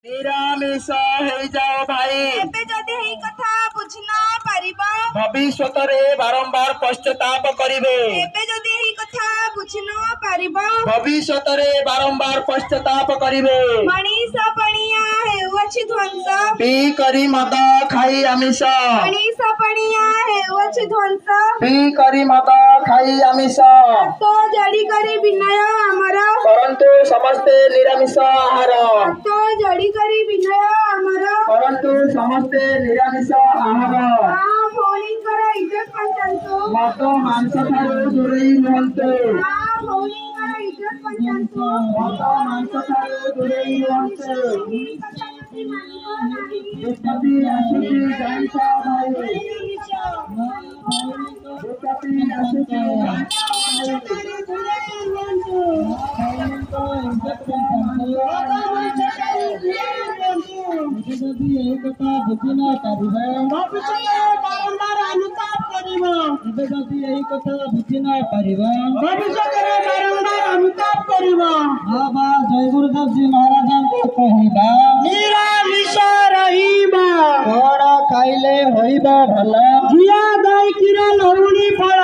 নিরামিষ হয়ে যাও ভাই। ଏବେ ଯଦି ଏଇ କଥା ବୁଝି ନ ପାରିବ, ভবিষ্যତରେ বারম্বার পশ্চাতাপ করিবে। ଏବେ ଯଦି ଏଇ କଥା ବୁଝି ନ ପାରିବ, ভবিষ্যତରେ বারম্বার পশ্চাতাপ করিবে। ମଣିଷ ପଣିଆ ହେଉଅଛି ଧ୍ୱଂସ, ପିଇ କରି ମଦ ଖାଇ ଆମିଷ, ମଣିଷ ପଣିଆ ହେଉଅଛି ଧ୍ୱଂସ। ପିଇ କରି ମଦ ଖାଇ ଆମିଷ, ହାତ ଯୋଡ଼ି କରି ବିନୟ ଆମର, କରନ୍ତୁ ସମସ୍ତେ ନିରାମିଷ ଆହାର। ହାତ ଯୋଡ଼ି କରି ବିନୟ ଆମର। କରନ୍ତୁ ସମସ୍ତେ ନିରାମିଷ ଆହାର। ମା ଭଉଣୀଙ୍କର ଇଜ୍ଜତ ବଞ୍ଚାନ୍ତୁ, ମଦ ମାଂସ ଠାରୁ ଦୂରେଇ ରୁହନ୍ତୁ। ମା ଭଉଣୀଙ୍କର ଇଜ୍ଜତ ବଞ୍ଚାନ୍ତୁ। ମଦ ମାଂସ ଠାରୁ ଦୂରେଇ ରୁହନ୍ତୁ। ଏଇ କଥା ଯଦି ମାନିବ ନାହିଁ, ବିପତ୍ତି ଆସୁଛି ଜାଣିଛ ଭାଇ। ବିପତ୍ତି ଆସୁଛି ଜାଣିଛ ଭାଇ। ଠାରୁ ଦୂରେଇ ରୁହନ୍ତୁ, ଯଦି ଏଇ କଥା ବୁଝି ନ ପାରିବେ, ଭବିଷ୍ୟତରେ ବାରମ୍ବାର ଅନୁତାପ କରିବ, ଏବେ ଯଦି ଏଇ କଥା ବୁଝି ନ ପାରିବେ, ଭବିଷ୍ୟତରେ ବାରମ୍ବାର ଅନୁତାପ କରିବ। ବାବା ଜୟ ଗୁରୁଦେବ ଜୀ ମହାରାଜଙ୍କୁ କହିବା, ନିରାମିଷ ରହିବ, କଣ ଖାଇଲେ ହୋଇବ ଭଲ? ଝିଅ ଦହି କ୍ଷୀର ଲହୁଣୀ ଫଳ